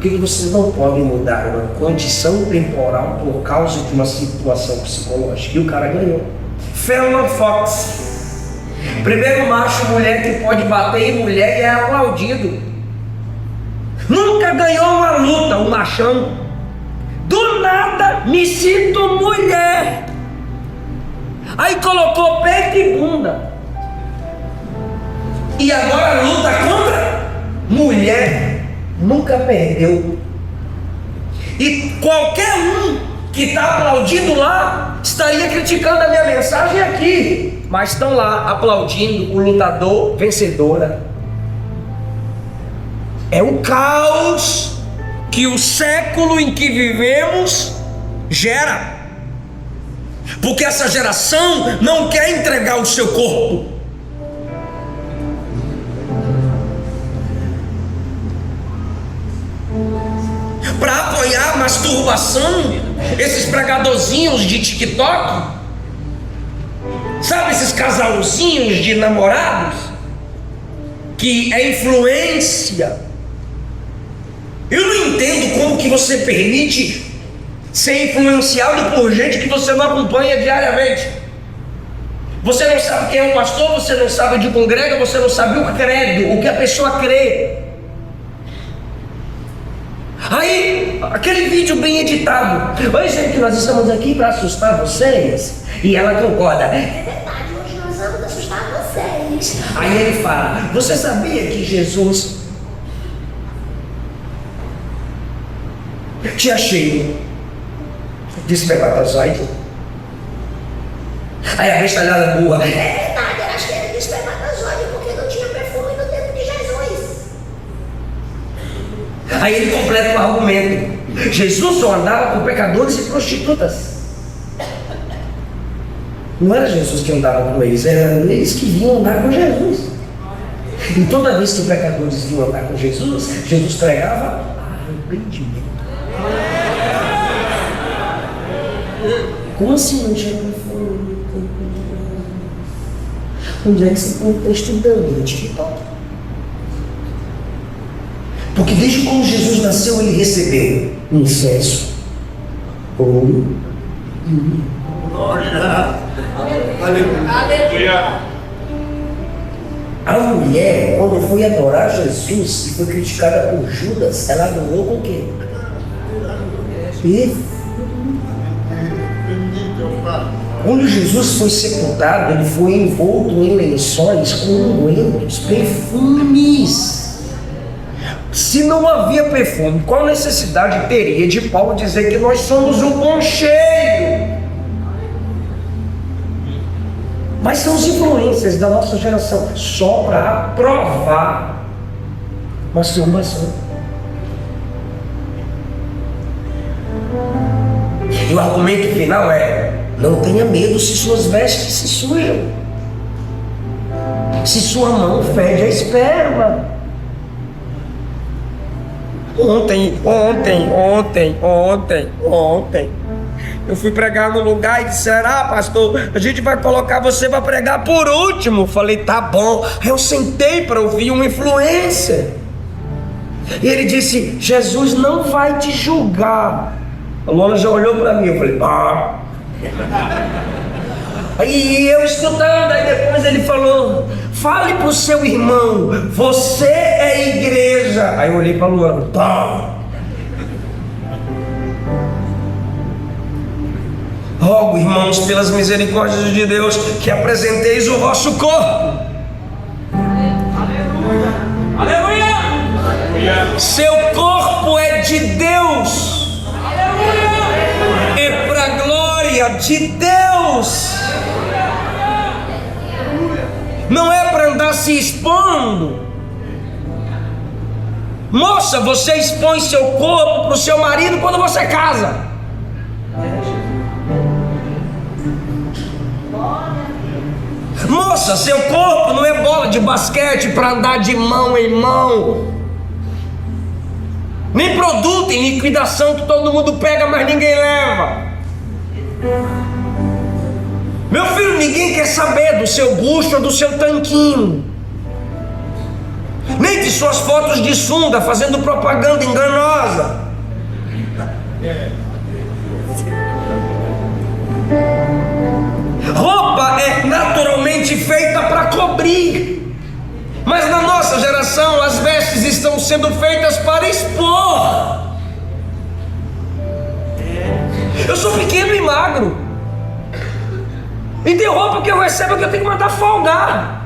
Por que vocês não podem mudar uma condição temporal por causa de uma situação psicológica? E o cara ganhou. Fallon Fox, primeiro macho mulher que pode bater em mulher e é aplaudido. Nunca ganhou uma luta, um machão. Do nada me sinto mulher. Aí colocou peito e bunda. E agora luta contra mulher. Nunca perdeu. E qualquer um que está aplaudindo lá estaria criticando a minha mensagem aqui, mas estão lá aplaudindo o lutador vencedora. É o caos que o século em que vivemos gera, porque essa geração não quer entregar o seu corpo. Para apoiar a masturbação, esses pregadorzinhos de TikTok, sabe, esses casalzinhos de namorados, que é influência. Eu não entendo como que você permite ser influenciado por gente que você não acompanha diariamente. Você não sabe quem é um pastor, você não sabe onde congrega, você não sabe o credo, o que a pessoa crê. Aí, aquele vídeo bem editado. Oi, gente, nós estamos aqui para assustar vocês. E ela concorda. É verdade, hoje nós vamos assustar vocês. Aí ele fala: você sabia que Jesus tinha cheio de espermatozoide? Aí a bestalhada burra: é verdade, era cheio de espermatozoide porque não tinha perfume no tempo de Jesus. Aí ele completa o argumento: Jesus só andava com pecadores e prostitutas. Não era Jesus que andava com eles, eram eles que vinham andar com Jesus. E toda vez que os pecadores vinham andar com Jesus, Jesus pregava arrependimento. Como assim não tinha perfume? Onde é que você está estudando? No TikTok. Porque desde quando Jesus nasceu, ele recebeu incenso, ouro e mirra. Aleluia. A mulher, quando foi adorar Jesus e foi criticada por Judas, ela adorou com o quê? Perfume. Quando Jesus foi sepultado, ele foi envolto em lençóis com ungüentos, perfumes. Se não havia perfume, qual necessidade teria de Paulo dizer que nós somos um concheiro? Mas são os influências da nossa geração, só para aprovar masturbação. E o argumento final é: não tenha medo se suas vestes se sujam, se sua mão fede a esperma. Ontem eu fui pregar no lugar e disseram: ah, pastor, a gente vai colocar você para pregar por último. Falei: tá bom. Aí eu sentei para ouvir uma influência e ele disse: Jesus não vai te julgar. A Luana já olhou para mim, eu falei: ah. Aí eu escutando, aí depois ele falou: fale para o seu irmão, você é igreja. Aí eu olhei para a Luana: tá. Rogo, irmãos, pelas misericórdias de Deus, que apresenteis o vosso corpo. Aleluia. Aleluia. Seu corpo é de Deus. Aleluia. É para a glória de Deus. Não é para andar se expondo. Moça, você expõe seu corpo para o seu marido quando você casa. Moça, seu corpo não é bola de basquete para andar de mão em mão, nem produto em liquidação que todo mundo pega, mas ninguém leva. Meu filho, ninguém quer saber do seu bucho ou do seu tanquinho, nem de suas fotos de sunga fazendo propaganda enganosa. sendo feitas para expor. Eu sou pequeno e magro, e tem roupa que eu recebo que eu tenho que mandar folgar.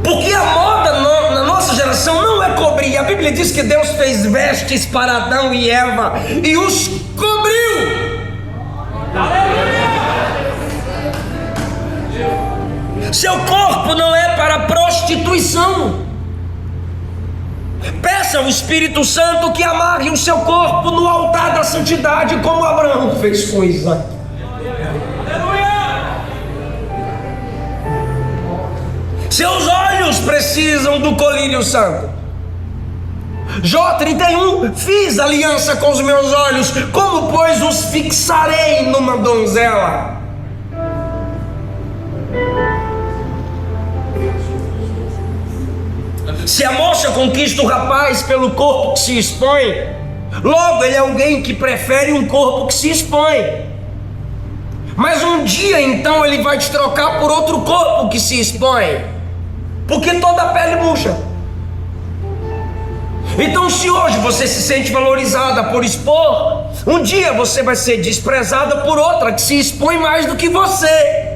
Porque a moda na nossa geração não é cobrir. A Bíblia diz que Deus fez vestes para Adão e Eva e os cobriu. Seu corpo não é para prostituição. Peça ao Espírito Santo que amarre o seu corpo no altar da santidade, como Abraão fez com Isaac. Seus olhos precisam do colírio santo. Jó 31, fiz aliança com os meus olhos, como pois os fixarei numa donzela? Se a moça conquista o rapaz pelo corpo que se expõe, logo ele é alguém que prefere um corpo que se expõe. Mas um dia então ele vai te trocar por outro corpo que se expõe, porque toda a pele murcha. Então, se hoje você se sente valorizada por expor, um dia você vai ser desprezada por outra que se expõe mais do que você.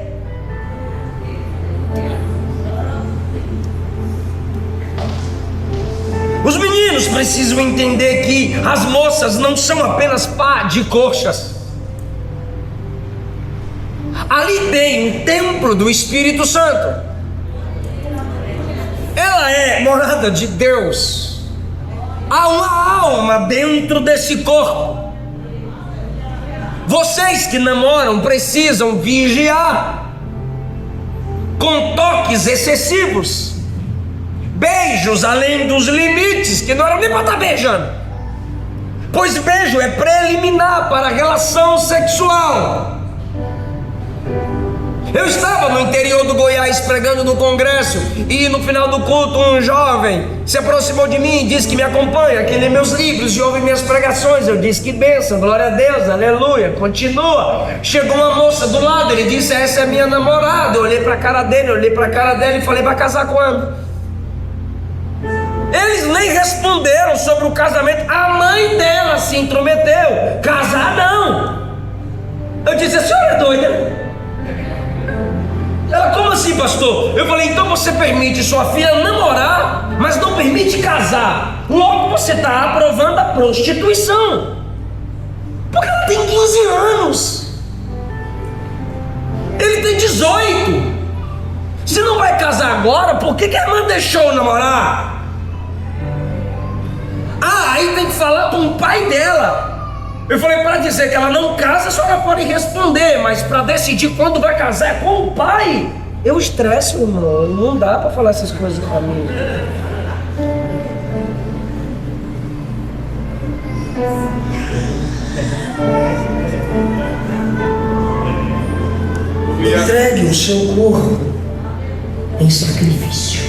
Os meninos precisam entender que as moças não são apenas pá de coxas. Ali tem um templo do Espírito Santo. Ela é morada de Deus. Há uma alma dentro desse corpo. Vocês que namoram precisam vigiar com toques excessivos, beijos além dos limites, que não eram nem para estar beijando, pois beijo é preliminar para a relação sexual. Eu estava no interior do Goiás pregando no congresso, e no final do culto um jovem se aproximou de mim e disse que me acompanha, que lê meus livros e ouve minhas pregações. Eu disse: que bênção, glória a Deus, aleluia, continua. Chegou uma moça do lado, ele disse: essa é minha namorada. Eu olhei para a cara dele, olhei para a cara dela e falei: vai casar quando? Eles nem responderam sobre o casamento. A mãe dela se intrometeu: casar não. Eu disse: a senhora é doida? Ela: como assim, pastor? Eu falei: então você permite sua filha namorar, mas não permite casar. Logo você está aprovando a prostituição, porque ela tem 15 anos, ele tem 18. Se não vai casar agora, por que a irmã deixou namorar? Aí tem que falar com o pai dela. Eu falei: para dizer que ela não casa, a senhora pode responder, mas para decidir quando vai casar é com o pai. Eu estresso, irmão, não dá para falar essas coisas para mim. Entregue o seu corpo em sacrifício.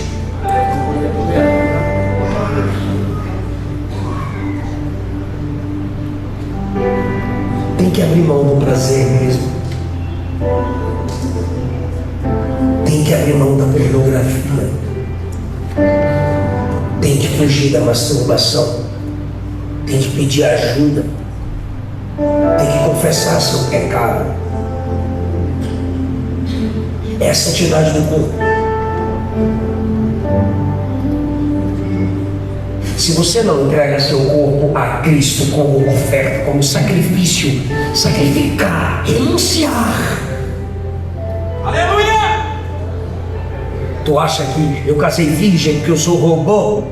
Tem que abrir mão do prazer mesmo. Tem que abrir mão da pornografia. Tem que fugir da masturbação. Tem que pedir ajuda. Tem que confessar seu pecado. É a santidade do corpo. Se você não entrega seu corpo a Cristo como oferta, como sacrifício, sacrificar, renunciar. Aleluia! Tu acha que eu casei virgem, que eu sou robô?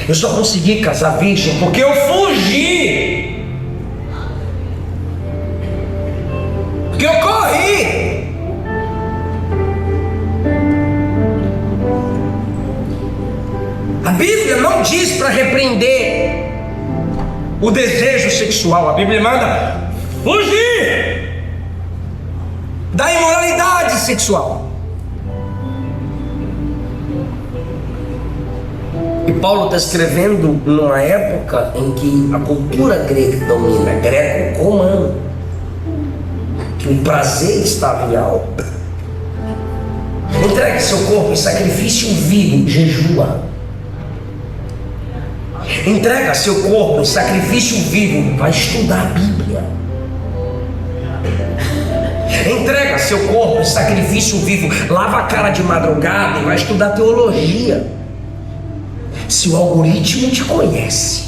Eu só consegui casar virgem porque eu fugi, porque eu corri. A Bíblia não diz para repreender o desejo sexual. A Bíblia manda fugir da imoralidade sexual. E Paulo está escrevendo numa época em que a cultura grega domina, greco-romano. que o prazer estava em alta. Entregue seu corpo em sacrifício vivo, jejua. Entrega seu corpo em sacrifício vivo, vai estudar a Bíblia. Entrega seu corpo em sacrifício vivo, lava a cara de madrugada e vai estudar teologia. Se o algoritmo te conhece,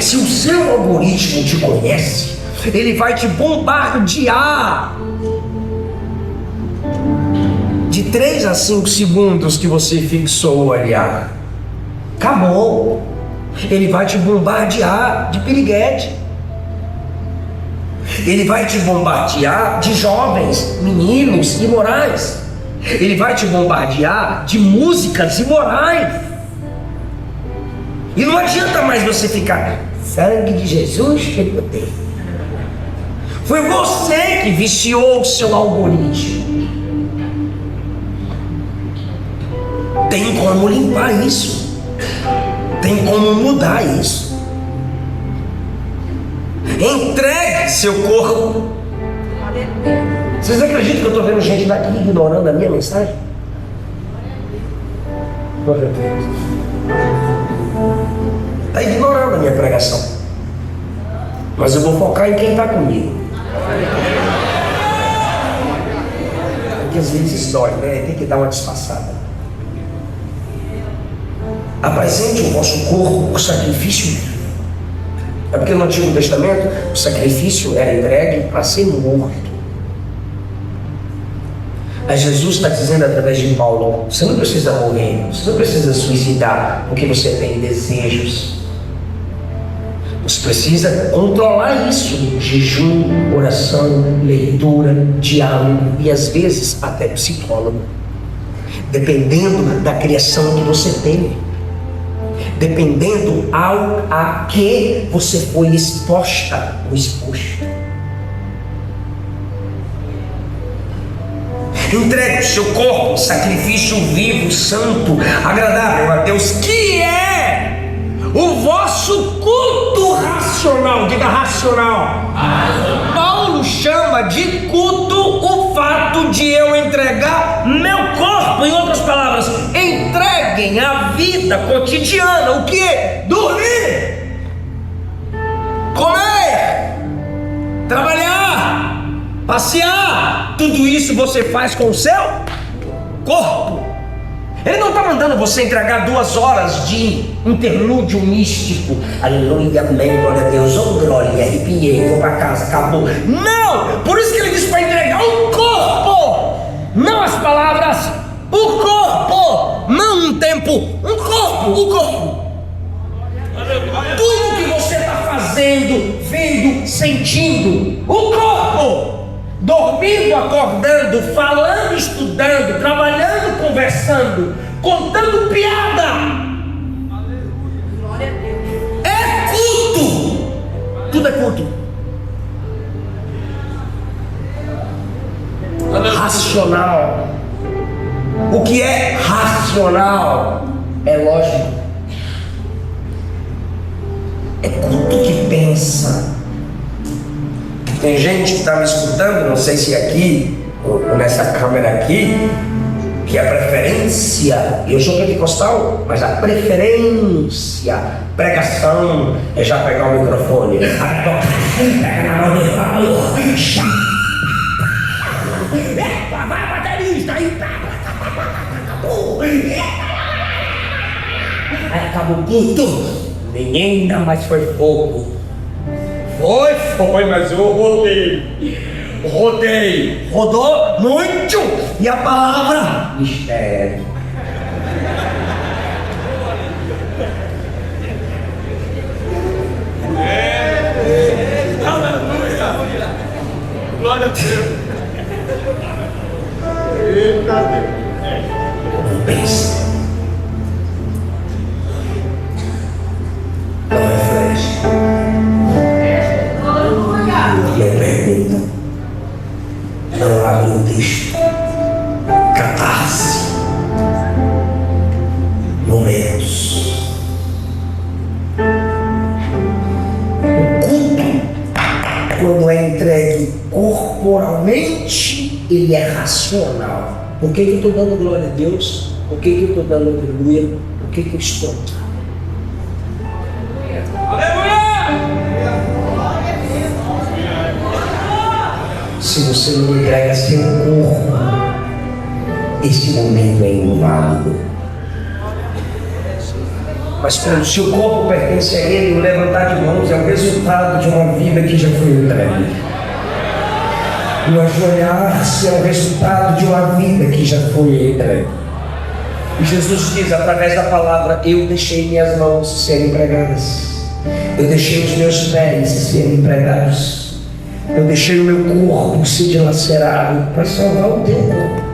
se o seu algoritmo te conhece, ele vai te bombardear de 3 a 5 segundos que você fixou o olhar. Acabou. Ele vai te bombardear de piriguete. Ele vai te bombardear de jovens, meninos imorais. Ele vai te bombardear de músicas imorais. E não adianta mais você ficar, sangue de Jesus tem poder. Foi você que viciou o seu algoritmo. Tem como limpar isso. Tem como mudar isso. Entregue seu corpo. Vocês acreditam que eu estou vendo gente daqui ignorando a minha mensagem? Está ignorando a minha pregação. Mas eu vou focar em quem está comigo. Porque às vezes dói, né? Tem que dar uma disfarçada. Apresente o vosso corpo por sacrifício. É porque no Antigo Testamento o sacrifício era entregue para ser morto. Mas Jesus está dizendo através de Paulo: você não precisa morrer, você não precisa suicidar porque você tem desejos. Você precisa controlar isso: jejum, oração, leitura, diálogo e às vezes até psicólogo, dependendo da criação que você teve, dependendo a que você foi exposta ou exposto. Entregue o seu corpo, sacrifício vivo, santo, agradável a Deus, que é o vosso culto racional. Diga racional. Paulo chama de culto o fato de eu entregar meu corpo. Em outras palavras, entreguem a vida cotidiana. O que? Dormir, comer, trabalhar, passear. Tudo isso você faz com o seu corpo. Ele não está mandando você entregar 2 horas de interlúdio místico. Aleluia, amém, glória a Deus, oh glória, arrepiei, vou para casa, acabou. Não! Por isso que ele diz para entregar o corpo, não as palavras, o corpo, não um tempo, um corpo, o corpo. Tudo que você está fazendo, vendo, sentindo, o corpo. Dormindo, acordando, falando, estudando, trabalhando, conversando, contando piada. É culto. Tudo é culto. Racional. O que é racional é lógico. É culto que pensa. Tem gente que está me escutando, não sei se aqui ou nessa câmera aqui, que a preferência, eu sou pentecostal, mas a preferência, pregação, é já pegar o microfone, pega na mão e fala, vai baterista, aí acabou o culto, menina, mas foi pouco. Foi, mas eu rodou muito, e a palavra, mistério. Aleluia! Glória a Deus! Eita Deus! Pensa. Não reflete. Não pergunta, não abre um texto, catarse, momentos. O culto, quando é entregue ele é racional. Por que eu estou dando glória a Deus? Por que eu estou dando aleluia? Por que eu estou? Se você não entrega seu corpo, esse momento é inválido. Mas quando o seu corpo pertence a Ele, o levantar de mãos é o resultado de uma vida que já foi entregue. O ajoelhar-se é o resultado de uma vida que já foi entregue. E Jesus diz através da palavra: eu deixei minhas mãos serem pregadas, eu deixei os meus pés serem pregados, eu deixei o meu corpo ser dilacerado para salvar o teu corpo.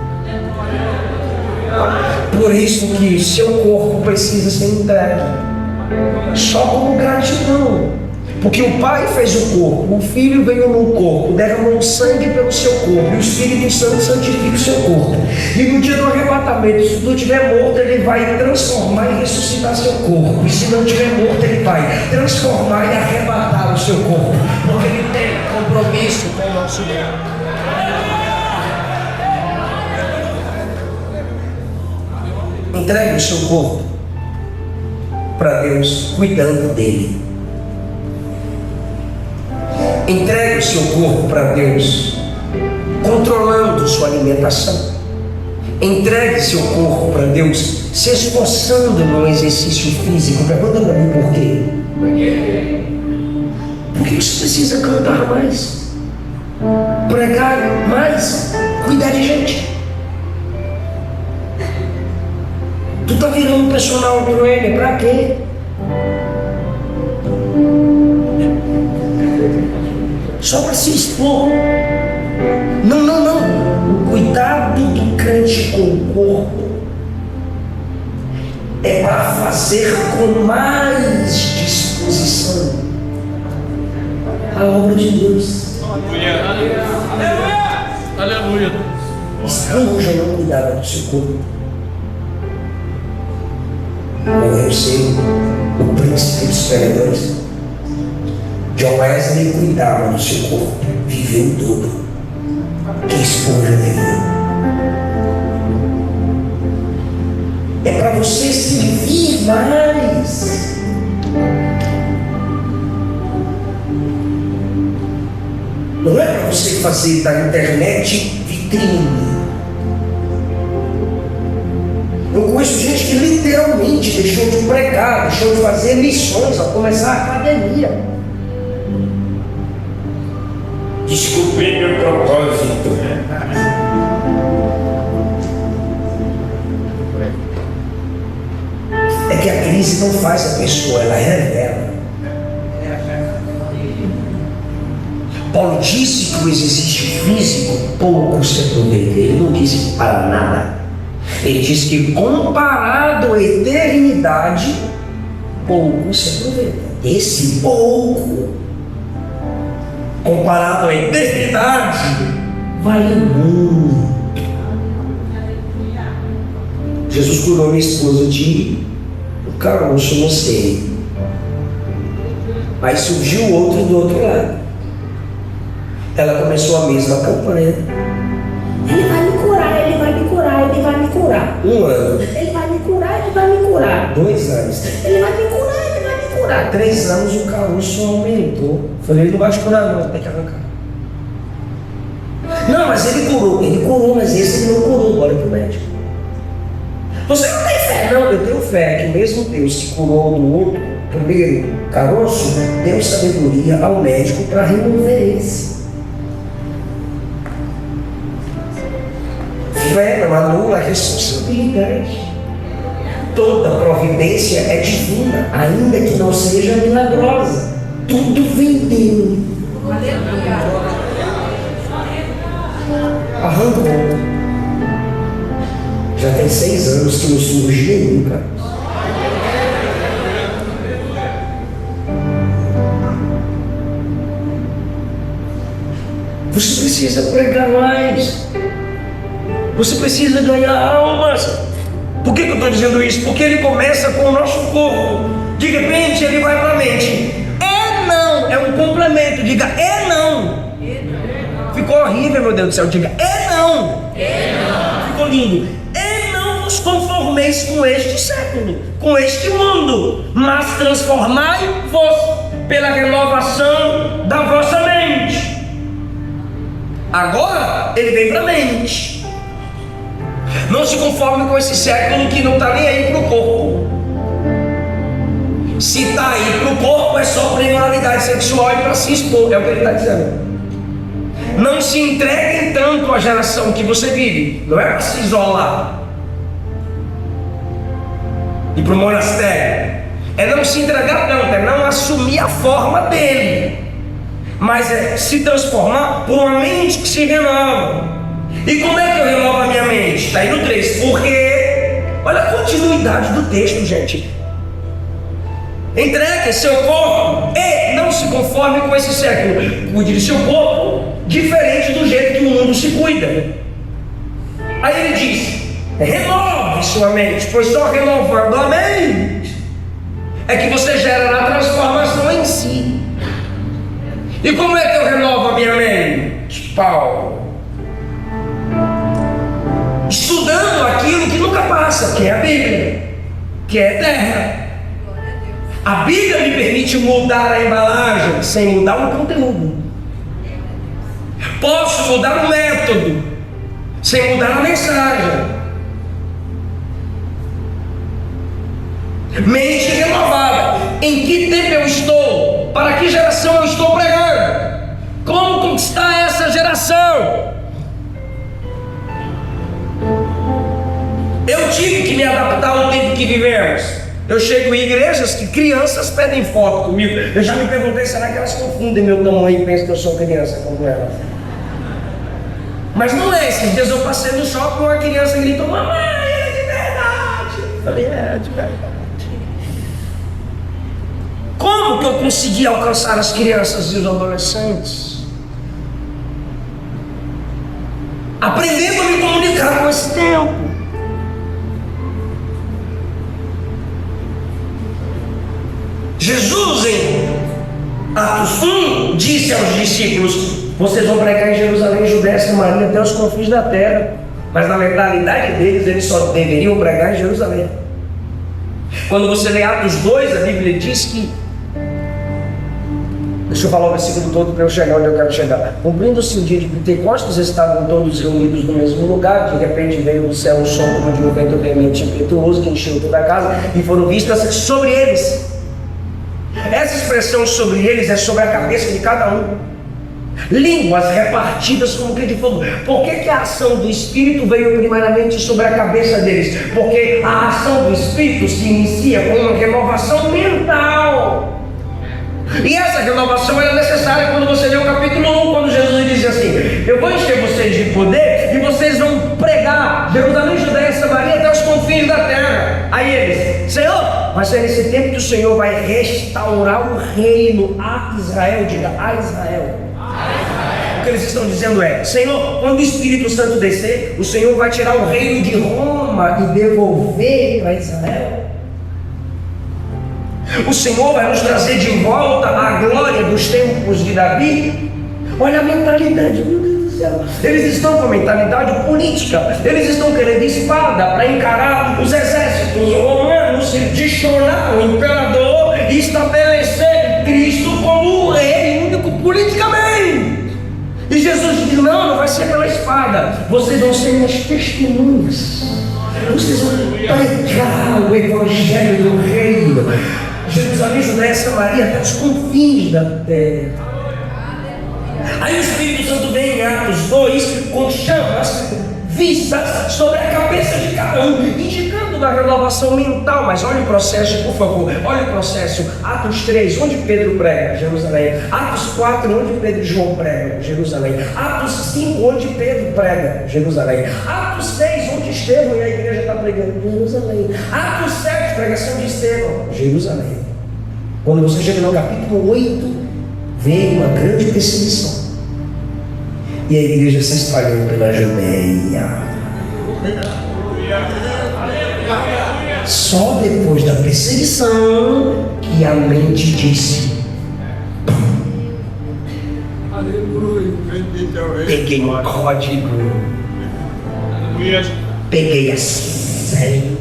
Por isso que seu corpo precisa ser entregue só como gratidão. Porque o Pai fez o corpo, o Filho veio no corpo, derramou sangue pelo seu corpo, e o Espírito Santo santifica o seu corpo. E no dia do arrebatamento, se tu estiver morto, Ele vai transformar e ressuscitar seu corpo. E se não estiver morto, Ele vai transformar e arrebatar o seu corpo. Porque Ele tem compromisso com o nosso Deus. Entregue o seu corpo para Deus, cuidando dele. Entregue o seu corpo para Deus, controlando sua alimentação. Entregue seu corpo para Deus, se esforçando no exercício físico. Pergunta para mim por quê? Por que você precisa cantar mais? Pregar mais? Cuidar de gente? Tu tá virando personal trainer, pra quê? Só para se expor. Não. O cuidado do crente com o corpo é para fazer com mais disposição a obra de Deus. Aleluia. Estranho já não cuidava do seu corpo. Morreu cedo o príncipe dos pregadores. John Wesley cuidava do seu corpo, viveu tudo que Spurgeon viveu. É para você servir mais. Não é para você fazer da internet vitrine. Eu conheço gente que literalmente deixou de pregar, deixou de fazer missões ao começar a academia. Descobri meu propósito. É que a crise não faz a pessoa, ela revela. Paulo disse que o exercício físico pouco se aproveita. Ele não disse para nada. Ele disse que comparado à eternidade, pouco se aproveita. Esse pouco, comparado à eternidade, vale muito. Jesus curou minha esposa de um caroço no seio. Aí surgiu outro do outro lado. Ela começou a mesma campanha. Ele vai me curar, ele vai me curar, ele vai me curar. 1 ano. Ele vai me curar, ele vai me curar. 2 anos. Ele vai me curar, ele vai me curar. 3 anos o caroço aumentou. Falei, ele não vai te curar não, tem que arrancar. Não, mas ele curou, mas esse ele não curou, bora pro médico. Você não tem fé? Não, eu tenho fé que o mesmo Deus que curou no outro, primeiro caroço, deu sabedoria ao médico para remover esse. Fé não anula a responsabilidade. Toda providência é divina, ainda que não seja milagrosa. Tudo vem dele. Arrancou. Já tem 6 anos que não surge nenhum, cara. Você precisa pregar mais. Você precisa ganhar almas. Por que eu estou dizendo isso? Porque ele começa com o nosso corpo. De repente ele vai para a mente. É não, é um complemento. Diga, é não. ficou horrível, meu Deus do céu. Diga, não. Ficou lindo. E não vos conformeis com este século, com este mundo, mas transformai-vos pela renovação da vossa mente. Agora ele vem para a mente. Não se conforme com esse século que não está nem aí para o corpo. Se está aí para o corpo é só para imoralidade sexual e para se expor. É o que ele está dizendo. Não se entreguem tanto à geração que você vive. Não é para se isolar e para o monastério. É não se entregar tanto, é não assumir a forma dele, mas é se transformar por uma mente que se renova. E como é que eu renovo a minha mente? Está aí no 3. Porque, olha a continuidade do texto, gente. Entregue seu corpo e não se conforme com esse século. Cuide de seu corpo diferente do jeito que o mundo se cuida. Aí ele diz: renove sua mente, pois só renovando a mente é que você gera a transformação em si. E como é que eu renovo a minha mente, Paulo? Estudando aquilo que nunca passa, que é a Bíblia, que é eterna. A Bíblia me permite mudar a embalagem sem mudar o conteúdo. Posso mudar o método sem mudar a mensagem. Mente renovada. Em que tempo eu estou? Para que geração eu estou pregando? Como conquistar essa geração? Eu tive que me adaptar ao tempo que vivemos. Eu chego em igrejas que crianças pedem foto comigo. Eu já me perguntei, será que elas confundem meu tamanho e pensam que eu sou criança como elas? Mas não é. Esses dias eu passei no shopping e uma criança gritou: mamãe, é de verdade. Eu falei: é de verdade. Como que eu consegui alcançar as crianças e os adolescentes? Aprendendo a me comunicar com esse tempo. Jesus, em Atos 1, disse aos discípulos: vocês vão pregar em Jerusalém, Judéia, Samaria, até os confins da terra. Mas na mentalidade deles, eles só deveriam pregar em Jerusalém. Quando você lê Atos 2, a Bíblia diz que, deixa eu falar o versículo todo para eu chegar onde eu quero chegar. Cumprindo-se o dia de Pentecostes, estavam todos reunidos no mesmo lugar. De repente veio do céu um som como de um vento veemente e impetuoso que encheu toda a casa, e foram vistas sobre eles. Essa expressão sobre eles é sobre a cabeça de cada um. Línguas repartidas como que de fogo. Por que a ação do Espírito veio primeiramente sobre a cabeça deles? Porque a ação do Espírito se inicia com uma renovação mental. E essa renovação era necessária quando você lê o capítulo 1, quando Jesus dizia assim: eu vou encher vocês de poder e vocês vão pregar Jerusalém, Judéia e Samaria até os confins da terra. Aí eles: Senhor, vai ser nesse tempo que o Senhor vai restaurar o reino a Israel. Diga, a Israel. O que eles estão dizendo é: Senhor, quando o Espírito Santo descer, o Senhor vai tirar o reino de Roma e devolver para Israel. O Senhor vai nos trazer de volta a glória dos tempos de Davi. Olha a mentalidade, meu Deus do céu. Eles estão com a mentalidade política. Eles estão querendo espada para encarar os exércitos romanos, destronar o imperador e estabelecer Cristo como o rei único politicamente. E Jesus diz: não vai ser pela espada. Vocês vão ser minhas testemunhas. Vocês vão pregar o evangelho do reino. Jerusalém, Judéia, Samaria, até os confins da terra. Aí o Espírito Santo vem em Atos 2 com chamas vistas sobre a cabeça de cada um, indicando na renovação mental. Mas olha o processo, por favor, olha o processo. Atos 3, onde Pedro prega? Jerusalém. Atos 4, onde Pedro e João pregam? Jerusalém. Atos 5, onde Pedro prega? Jerusalém. Atos 6, onde Estevão e a igreja está pregando? Jerusalém. Atos 7, pregação de Estevão? Jerusalém. Quando você chega no capítulo 8, vem uma grande perseguição. E a igreja se espalhou pela Judeia. Só depois da perseguição que a mente disse: Aleluia. Bendito é o Rei. Peguei um código. Aleluia. Peguei a senha.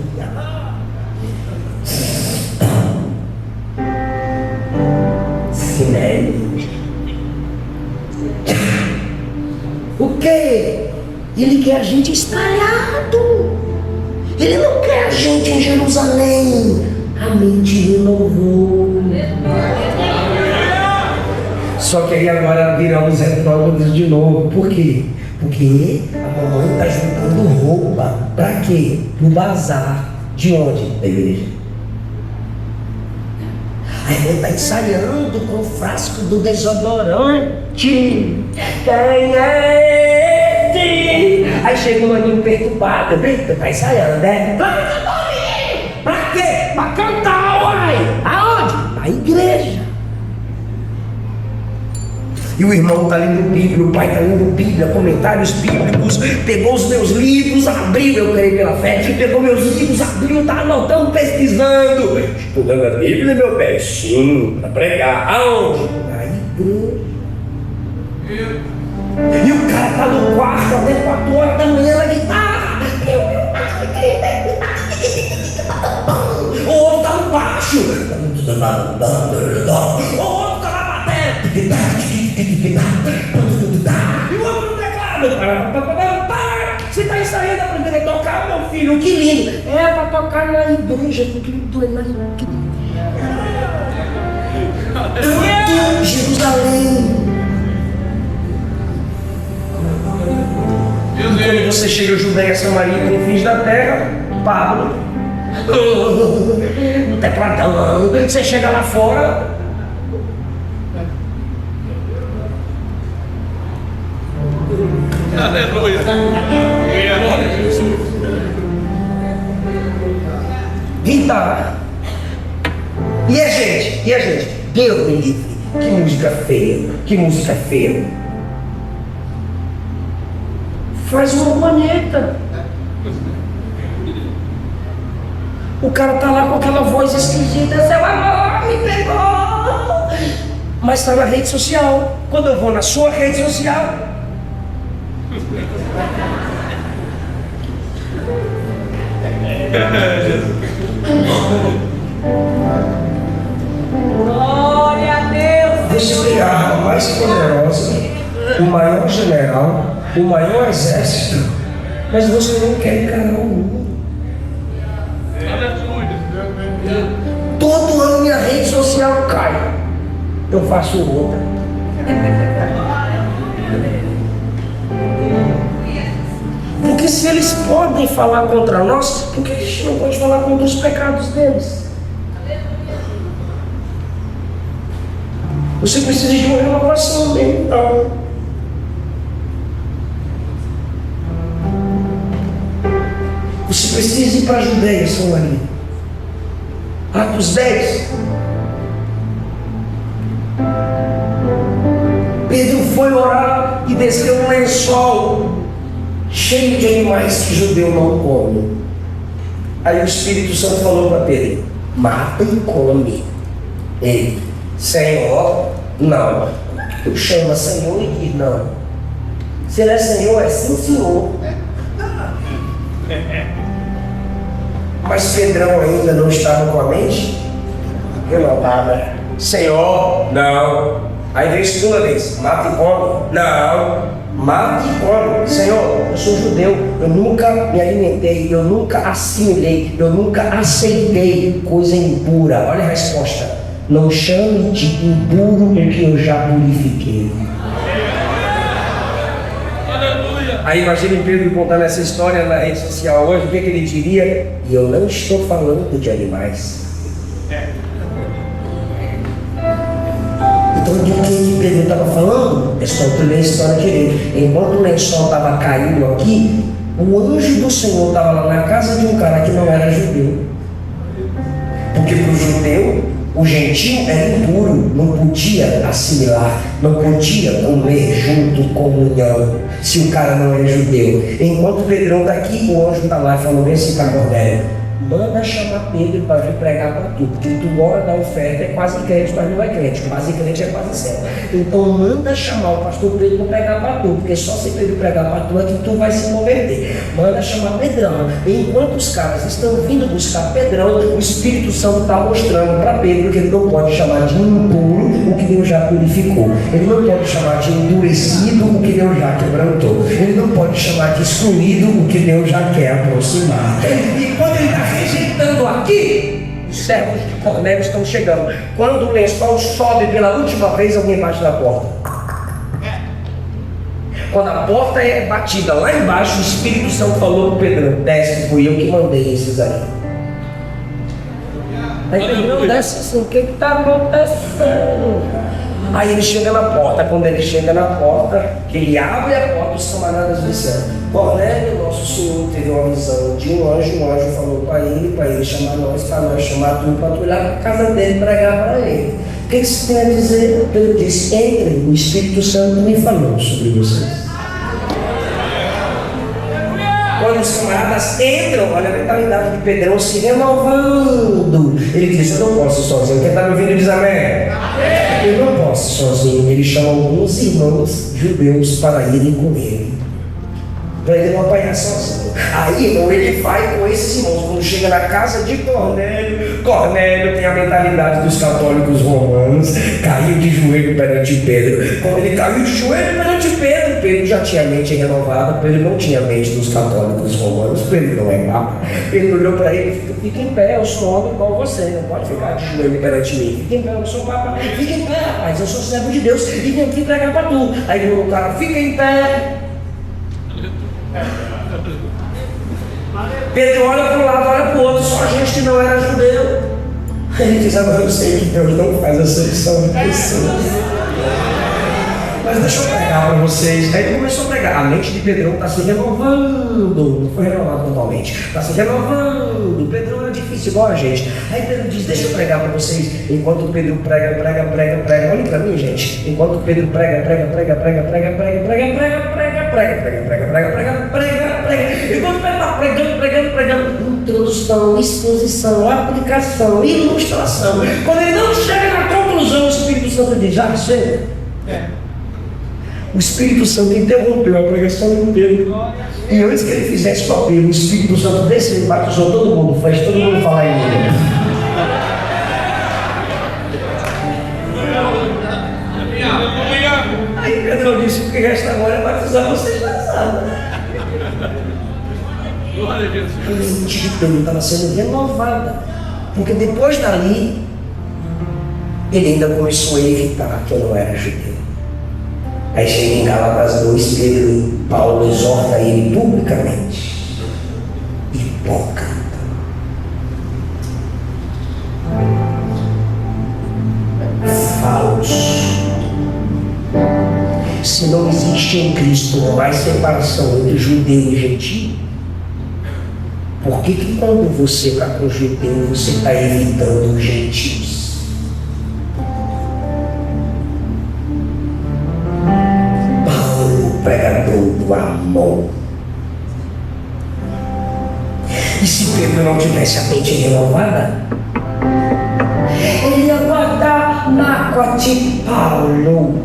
Sinélio. O quê? Ele quer a gente espalhado. Ele não quer a gente em Jerusalém. A mente renovou. Só que aí agora viramos retrógrados de novo. Por quê? Porque a mamãe está juntando roupa. Para quê? No bazar. De onde? Da igreja. A irmã está ensaiando com o frasco do desodorante. Quem é esse? Aí chega um maninho perturbado. Tá ensaiando, né? Pra quê? Pra cantar, uai! Aonde? Na igreja. E o irmão está lendo Bíblia, o pai está lendo Bíblia, comentários bíblicos, pegou os meus livros, abriu, eu creio pela fé, pegou meus livros, abriu, está anotando, pesquisando. Estudando a Bíblia, meu pé, sim, para pregar. Aonde? Na igreja. E o cara está no quarto até 4 horas da manhã na guitarra. O outro está no baixo. O outro está na bateria. E o outro no teclado. Você está ensaiando a aprender a tocar, meu filho? Que lindo! É para tocar na igreja. Jerusalém. Quando você chega a Judéia, Samaria e fins da terra, Pablo, no tecladão. Você chega lá fora. Aleluia. Glória a Jesus. Guitarra. E a gente? E a gente? Deus me livre. Que música feia. Que música feia. Faz uma bonita. O cara tá lá com aquela voz esquisita. Seu amor me pegou. Mas tá na rede social. Quando eu vou na sua rede social, Glória a Deus. você é a arma mais poderosa, o maior general, o maior exército, mas você não quer encarar o mundo. Aleluia. Todo ano minha rede social cai. Eu faço outra. Porque se eles podem falar contra nós, por que a gente não pode falar contra os pecados deles? Você precisa de uma renovação mental. Você precisa ir para a Judéia, São Maria. Atos 10. Pedro foi orar e desceu um lençol cheio de animais que judeu não come. Aí o Espírito Santo falou para Pedro: mata e come. Ele: Senhor, não. Tu chama Senhor e diz não. Se ele é Senhor, é sim, Senhor. Mas Pedrão ainda não estava com a mente renovada. Senhor, não. Aí veio a segunda vez: mata e come. Não. Mata e come. Senhor, eu sou judeu, eu nunca me alimentei, eu nunca assimilei, eu nunca aceitei coisa impura. Olha a resposta: não chame de impuro o que eu já purifiquei. Aleluia. Aí imagine Pedro contando essa história na rede social hoje, o que ele diria? E eu não estou falando de animais. Então do que Pedro estava falando? É só tu ler a história direito. Enquanto o lençol estava caindo aqui, o anjo do Senhor estava lá na casa de um cara que não era judeu. Porque para o judeu, o gentio era impuro, não podia assimilar, não podia comer junto, comunhão, se o cara não é judeu. Enquanto o Pedrão está aqui, o anjo está lá e falou: vem se tá Cordélia. manda chamar Pedro para vir pregar para tu, porque tu ora da oferta é quase crente, mas não é crente, quase crente é quase céu. Então manda chamar o pastor Pedro para pregar para tu, porque só se Pedro pregar para tu é que tu vai se converter. Manda chamar Pedrão. Enquanto os caras estão vindo buscar Pedrão, o Espírito Santo está mostrando para Pedro que ele não pode chamar de impuro o que Deus já purificou. Ele não pode chamar de endurecido o que Deus já quebrantou. Ele não pode chamar de excluído o que Deus já quer aproximar. E quando ele está rejeitando aqui, os servos de Cornélio estão chegando. Quando o lençol sobe pela última vez, alguém bate na porta. Quando a porta é batida lá embaixo, o Espírito Santo falou para o Pedrão: desce, fui eu que mandei esses aí. Aí Pedrão desce assim: o que está acontecendo? Aí ele chega na porta. Quando ele chega na porta, ele abre a porta, os camaradas disseram: Cornélio, nosso senhor teve uma visão de um anjo falou para ele chamar nós, para nós chamar tu, para tu ir lá para a casa dele pregar para ele. O que você tem a dizer? Pedro disse: entrem, o Espírito Santo me falou sobre vocês. Quando os camaradas entram, olha a mentalidade de Pedrão se renovando. Ele diz: eu não posso ir sozinho. Quem está me ouvindo diz amém. Eu não posso ir sozinho. Ele chama alguns irmãos judeus para irem com ele, para ele não apanhar sozinho. Aí, irmão, ele vai com esses irmãos. Quando chega na casa de Cornélio tem a mentalidade dos católicos romanos, caiu de joelho perante Pedro. Quando ele caiu de joelho perante Pedro já tinha a mente renovada. Pedro não tinha a mente dos católicos romanos. Pedro não é papa. Ele olhou para ele e falou: fica em pé, eu sou homem igual você, não pode ficar de joelho perante mim. Fica em pé, eu não sou papa. Fica em pé, rapaz, eu sou servo de Deus e vim aqui pregar para tu. Aí o cara: fica em pé. Pedro olha para um lado, olha para o outro, só gente que não era judeu. Ele diz: agora eu sei que Deus não faz acepção de pessoas. Mas deixa eu pregar para vocês. Aí ele começou a pregar. A mente de Pedrão está se renovando. Não foi renovado totalmente. Está se renovando. Pedrão era difícil igual a gente. Aí Pedro diz: deixa eu pregar para vocês. Enquanto Pedro prega. Olhem para mim, gente. Enquanto Pedro prega. Enquanto Pedro está pregando. Introdução, exposição, aplicação, ilustração. Quando ele não chega na conclusão, o Espírito Santo diz: já chega. O Espírito Santo interrompeu a pregação de Pedro. E antes que ele fizesse o apelo, o Espírito Santo desceu e batizou todo mundo. Faz todo mundo falar em língua. Aí Pedro disse: o que resta agora é batizar vocês na sala. A mente de Pedro estava sendo renovada. Porque depois dali, ele ainda começou a evitar que eu não era judeu. Aí chega em Gálatas 2, Pedro e Paulo exorta ele publicamente: hipócrita. Falso. Se não existe em Cristo mais separação entre judeu e gentio, por que quando você está com judeu, você está evitando os gentios? Pregador do amor. E se Pedro não tivesse a mente renovada, ele ia guardar mágoa de Paulo.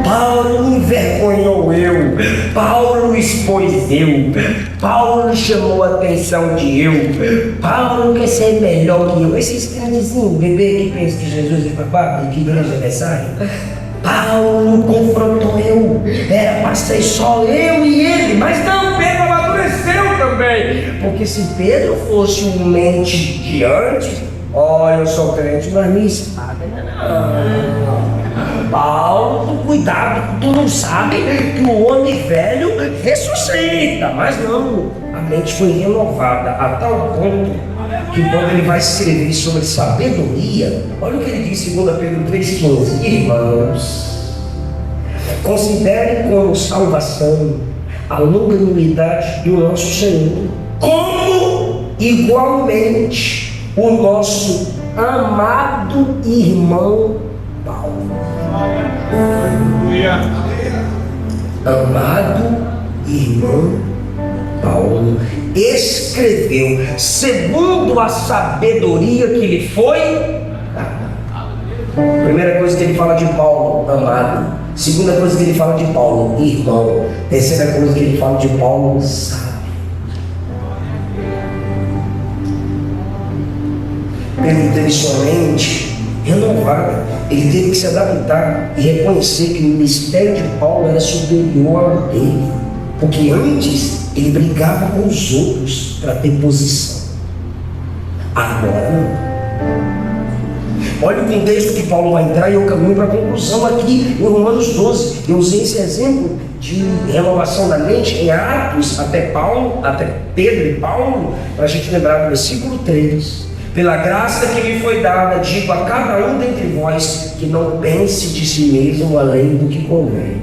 Paulo envergonhou eu, Paulo expôs eu, Paulo chamou a atenção de eu, Paulo quer ser melhor que eu. Esses canezinhos, bebê que pensa que Jesus é papai e que igreja é aniversário. Paulo confrontou eu, era para ser só eu e ele, mas não, Pedro amadureceu também, porque se Pedro fosse um mente de antes, olha, eu sou crente, mas minha espada não. Paulo, cuidado, tu não sabe que o homem velho ressuscita, mas não, a mente foi renovada a tal ponto que quando ele vai escrever sobre sabedoria, olha o que ele diz em 2 Pedro 3,15: irmãos, considerem como salvação a longanimidade do nosso Senhor, como igualmente o nosso amado irmão Paulo. Amado irmão Paulo, escreveu segundo a sabedoria que lhe foi dada. Primeira coisa que ele fala de Paulo, amado. Segunda coisa que ele fala de Paulo, irmão. Terceira coisa que ele fala de Paulo, sábio. Ele teve sua mente renovada. Ele teve que se adaptar e reconhecer que o ministério de Paulo era superior ao dele. Porque antes ele brigava com os outros para ter posição. Agora não. Olha o contexto que Paulo vai entrar e eu caminho para a conclusão aqui em Romanos 12. Eu usei esse exemplo de renovação da mente em Atos até Pedro e Paulo, para a gente lembrar do versículo 3. Pela graça que me foi dada, digo a cada um dentre vós que não pense de si mesmo além do que convém.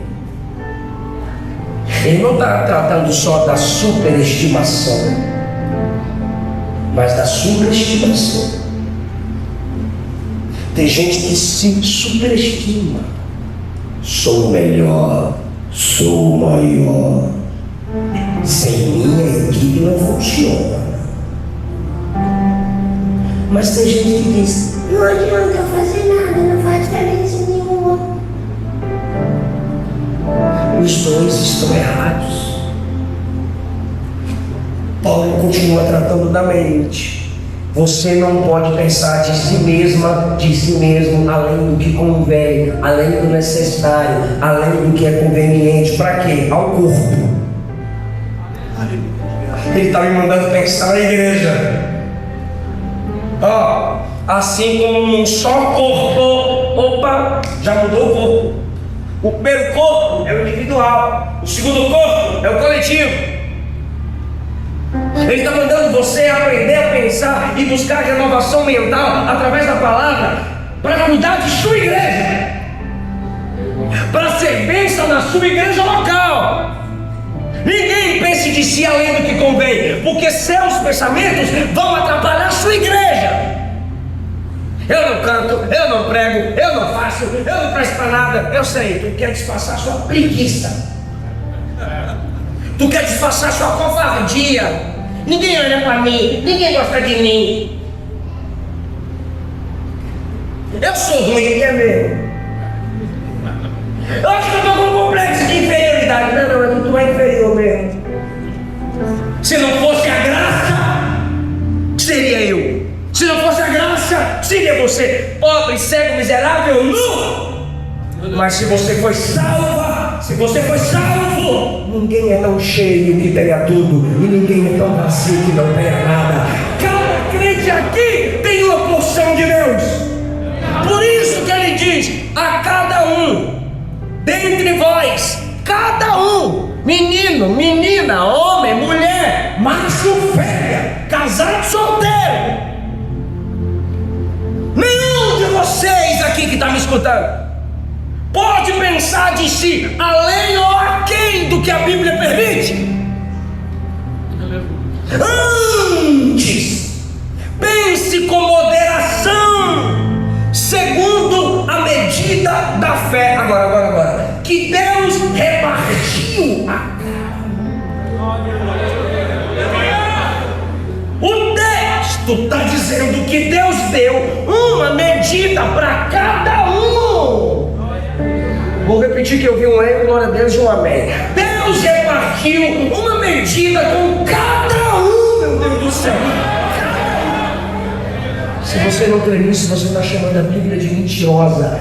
Ele não está tratando só da superestimação, mas da superestimação. Tem gente que se superestima. Sou o melhor, sou o maior. Sem mim a equipe não funciona. Mas tem gente que diz: não adianta eu fazer nada, não faz diferença nenhuma. Os dois estão errados. Paulo continua tratando da mente. Você não pode pensar de si mesma, de si mesmo, além do que convém, além do necessário, além do que é conveniente. Para quê? Ao corpo. Ele está me mandando pensar na igreja. Assim como num só corpo, opa, já mudou o corpo. O primeiro corpo é o individual, o segundo corpo é o coletivo. Ele está mandando você aprender a pensar e buscar renovação mental através da palavra para cuidar de sua igreja, para ser bênção na sua igreja local. Ninguém pense de si além do que convém, porque seus pensamentos vão atrapalhar a sua igreja. Eu não canto, eu não prego, eu não faço, eu não presto para nada. Eu sei, tu quer disfarçar sua preguiça, tu quer disfarçar sua covardia. Ninguém olha para mim, ninguém gosta de mim. Eu sou ruim, quer ver? Eu acho que eu estou com um complexo de inferioridade. Não, tu é inferior mesmo. Se não fosse a graça, seria eu. Se não fosse a graça, seria você. Pobre, cego, miserável, nu. Mas se você foi salva, ninguém é tão cheio que tenha tudo, e ninguém é tão vazio que não tenha nada. Cada crente aqui tem uma porção de Deus. Por isso que ele diz: a cada um dentre vós, cada um, menino, menina, homem, mulher, macho, fêmea, casado, solteiro, nenhum de vocês aqui que está me escutando pode pensar de si além ou aquém do que a Bíblia permite. Antes, pense com moderação, segundo a medida da fé. Agora, que Deus repartiu a O texto está dizendo que Deus deu uma medida para cada um. Vou repetir que eu vi um glória a Deus e um amém. Deus repartiu uma medida com cada um, meu Deus do céu. Se você não crê nisso, você está chamando a Bíblia de mentirosa,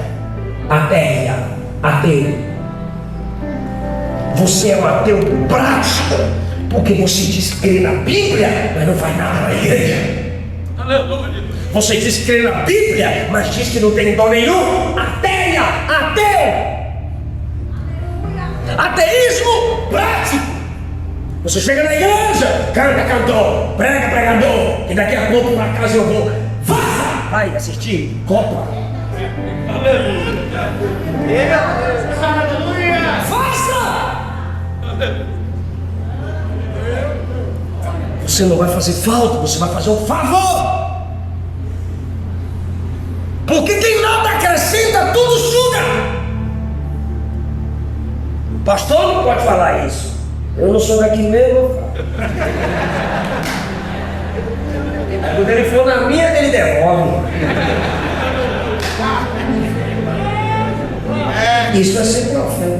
ateia, ateu. Você é um ateu prático, porque você diz crer na Bíblia, mas não faz nada na igreja. Aleluia. Você diz crer na Bíblia, mas diz que não tem dom nenhum. Ateia, ateu. Ateísmo prático. Você chega na igreja, canta, cantor, prega, pregador, e daqui a pouco para casa eu vou. Vaza! Vai assistir Copa. Aleluia. Vaza! Você não vai fazer falta, você vai fazer um favor. Porque quem nada acrescenta, tudo suga. Pastor não pode falar isso. Eu não sou daqui mesmo. Isso é ser profeta.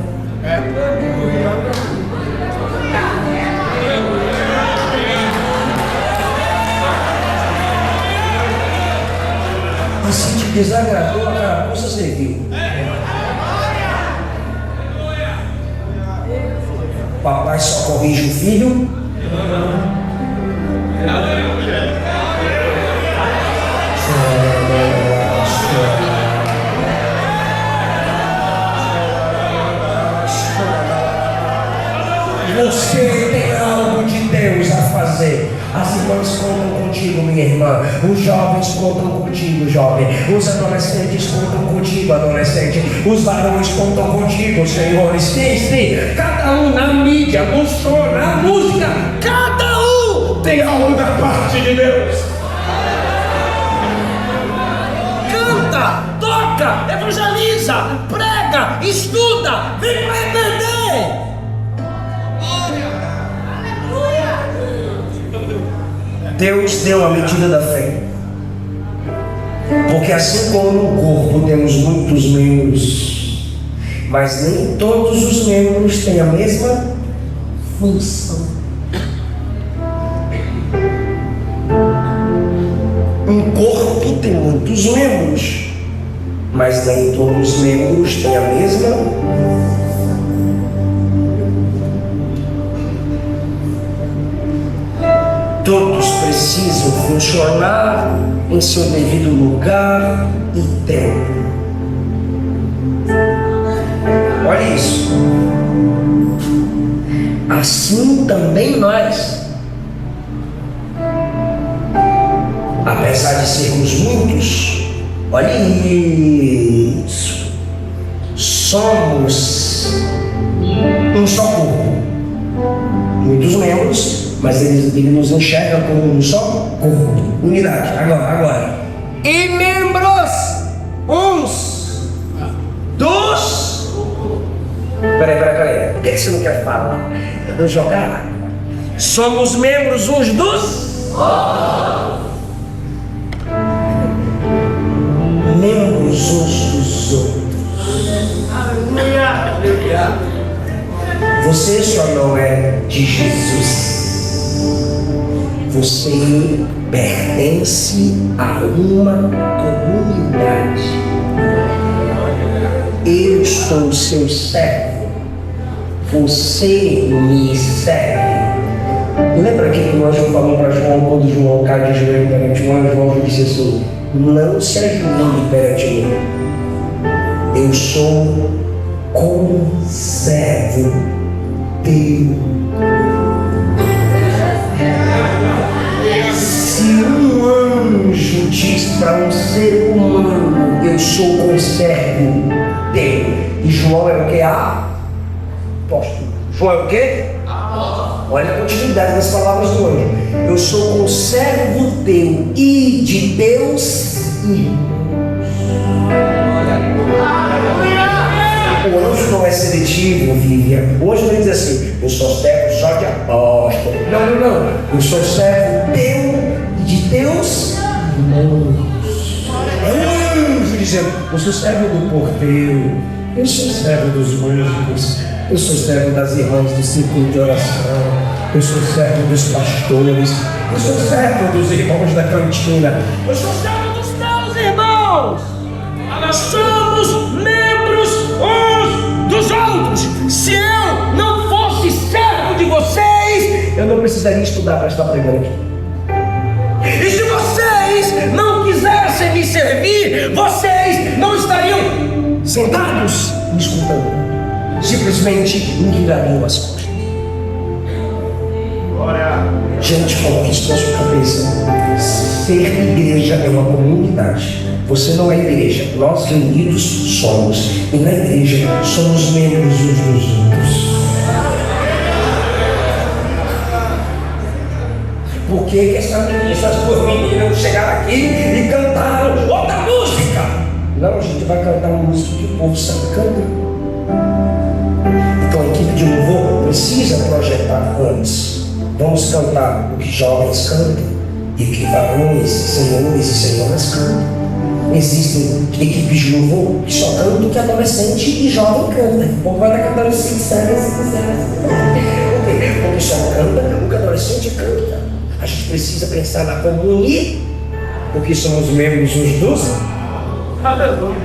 E se te desagradou, a carapuça serviu. Papai só corrige o filho. Você tem algo de Deus a fazer. As irmãs contam contigo, minha irmã. Os jovens contam contigo, jovem. Os adolescentes contam contigo, adolescente. Os varões contam contigo, senhores. Sim. Cada um na mídia, no som, na música. Cada um tem algo da parte de Deus. Canta, toca, evangeliza, prega, estuda, vem para entender. Deus deu a medida da fé. Porque assim como no corpo temos muitos membros, mas nem todos os membros têm a mesma função. Um corpo tem muitos membros, mas nem todos os membros têm a mesma função. Todos precisam funcionar em seu devido lugar e tempo. Olha isso. Assim também nós, apesar de sermos muitos, olha isso, somos um só corpo. Muitos membros, mas ele nos enxerga como um só corpo. Unidade. Agora. E membros uns dos... Peraí. Por que você não quer falar? Eu vou jogar. Somos membros uns dos... membros uns dos outros. Você só não é de Jesus. Você pertence a uma comunidade. Eu sou o seu servo. Você me serve. Lembra que nós falamos para João, quando João cai de joelho perante João disse assim: não se ajoelhe perante mim. Eu sou conservo teu. Se um anjo diz para um ser humano: eu sou conservo teu, e João é o que? Apóstolo. João é o que? Olha a continuidade das palavras do anjo. Eu sou conservo teu e de teus irmãos. O anjo não é seletivo, Vivian. Hoje ele diz assim: eu sou servo só de apóstolo. Não. Eu sou servo teu e de teus irmãos. É um anjo dizendo: eu sou servo do porteiro, eu sou servo dos músicos, eu sou servo das irmãs do círculo de oração, eu sou servo dos pastores, eu sou servo dos irmãos da cantina, eu sou servo dos teus irmãos. Somos membros uns dos outros. Se eu não fosse servo de vocês, eu não precisaria estudar para estar pregando aqui. E se vocês não quisessem me servir, vocês não estariam sentados me escutando. Simplesmente inclinariam as costas. Gente, coloque isso na sua cabeça. Ser igreja é uma comunidade. Você não é igreja. Nós reunidos somos. E na igreja somos membros uns dos outros. Por que essas duas meninas chegaram aqui e cantaram outra música? Não, a gente vai cantar uma música que o povo sabe cantar. Então a equipe de louvor precisa projetar antes. Vamos cantar o que jovens cantam e o que varões, senhores e senhoras cantam. Existem equipes de louvor que só cantam o que adolescente e jovem canta. O povo vai estar cantando 5 anos. Porque só canta o que adolescente canta. A gente precisa pensar na comunhão, porque somos membros uns dos. Aleluia.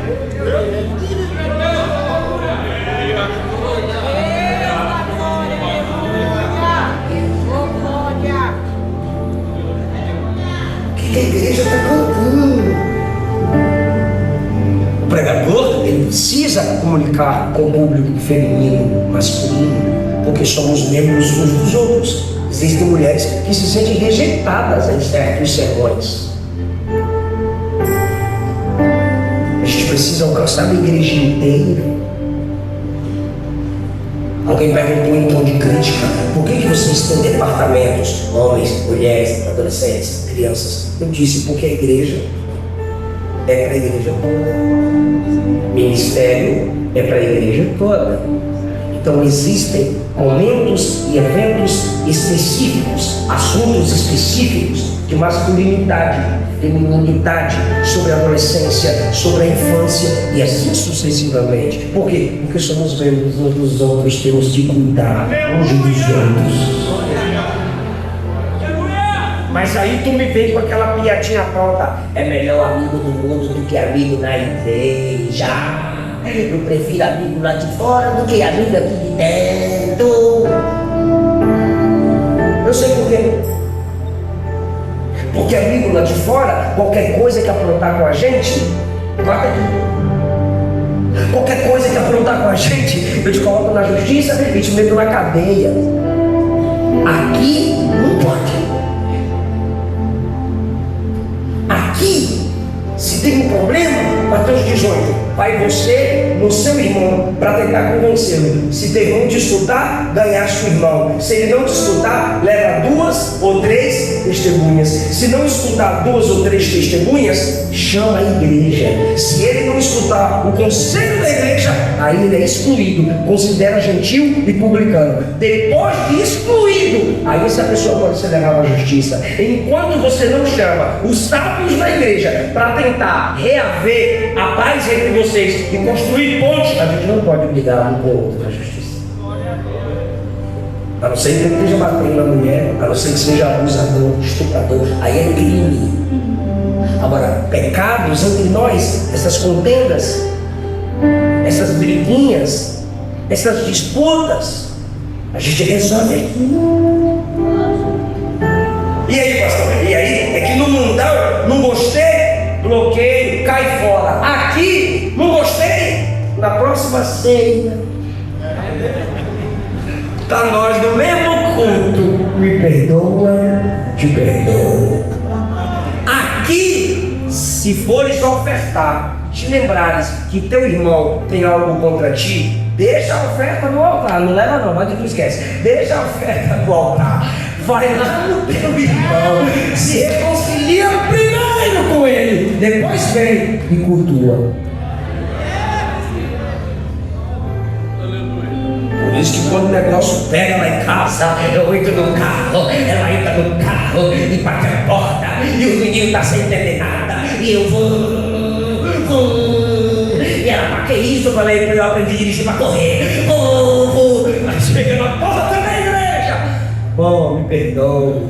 O que a igreja está cantando? O pregador, ele precisa comunicar com o público feminino, masculino, porque somos membros uns dos outros. Existem mulheres que se sentem rejeitadas em certos sermões. A gente precisa alcançar a igreja inteira. Alguém perguntou em tom de crítica: por que vocês têm departamentos, homens, mulheres, adolescentes, crianças? Eu disse: porque a igreja é para a igreja toda. Ministério é para a igreja toda. Então existem momentos e eventos específicos, assuntos específicos de masculinidade, feminilidade, sobre a adolescência, sobre a infância e assim sucessivamente. Por quê? Porque somos membros uns dos outros, temos de cuidar uns dos outros. Mas aí tu me vem com aquela piadinha pronta: é melhor amigo do mundo do que amigo na igreja. Eu prefiro amigo lá de fora do que amigo aqui de dentro. Eu sei por quê. Porque amigo lá de fora, qualquer coisa que aprontar com a gente, bota aqui. Qualquer coisa que aprontar com a gente, eu te coloco na justiça e te meto na cadeia. Aqui não pode. Aqui, se tem um problema, Mateus 18, vai você no seu irmão para tentar convencê-lo. Se tem ruim de escutar, ganhar seu irmão. Se ele não te escutar, leva 2 ou 3 testemunhas. Se não escutar 2 ou 3 testemunhas, chama a igreja. Se ele não escutar o conselho da igreja, aí ele é excluído. Considera gentil e publicano. Depois de excluído, aí essa pessoa pode ser levada à justiça. Enquanto você não chama os sábios da igreja para tentar reaver a paz entre vocês e construir pontes, a gente não pode brigar um com o outro na justiça. A não ser que ele esteja batendo na mulher, a não ser que seja abusador, estuprador, aí é crime. Agora, pecados entre nós, essas contendas, essas briguinhas, essas disputas, a gente resolve aqui. E aí, pastor? E aí? É que no mundão, não gostei, bloqueio, cai fora. Aqui, não gostei, na próxima ceia. Tá nós no mesmo culto. Me perdoa, te perdoo. Aqui, se fores ofertar, te lembrares que teu irmão tem algo contra ti, deixa a oferta no altar. Não leva não, mas tu esquece. Deixa a oferta no altar. Vai lá no teu irmão, se reconcilia primeiro com ele, depois vem e cultua. Por isso que quando o negócio pega lá em casa, eu entro no carro, ela entra no carro e bate a porta, e o menino tá sem entender nada, e eu vou, e ela, pra que isso? Eu falei, eu aprendi a dirigir pra correr, vou, mas chega na porta da igreja, bom, me perdoa.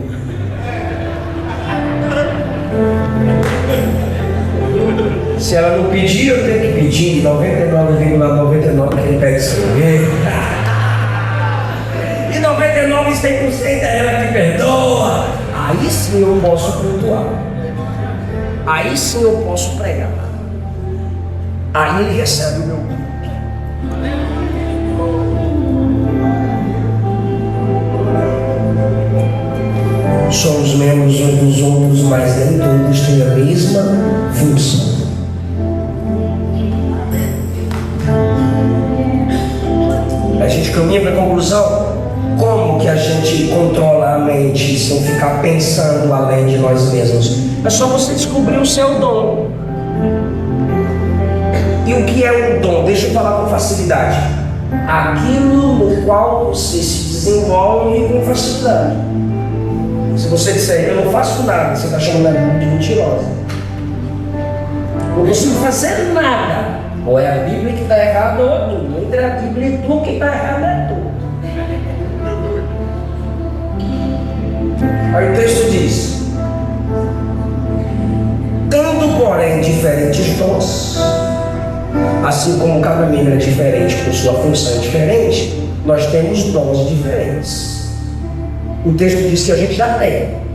Se ela não pedir, eu tenho que pedir 99,99 que ele pega escrever. E 99 100% é ela que perdoa. Aí sim eu posso cultuar. Aí sim eu posso pregar. Aí ele recebe o meu culto. Somos membros uns dos outros, mas nem todos têm a mesma função. A gente caminha para a conclusão. Como que a gente controla a mente sem ficar pensando além de nós mesmos? É só você descobrir o seu dom. E o que é um dom? Deixa eu falar com facilidade. Aquilo no qual você se desenvolve com facilidade. Se você disser, eu não faço nada, você está chamando ela de mentirosa. não consigo fazer nada. Ou é a Bíblia que está errada ou é tudo. Entre a Bíblia e tu que está errado é tudo. Aí o texto diz: tendo, porém, diferentes dons, assim como cada membro é diferente, com sua função diferente, nós temos dons diferentes. O texto diz que a gente já tem.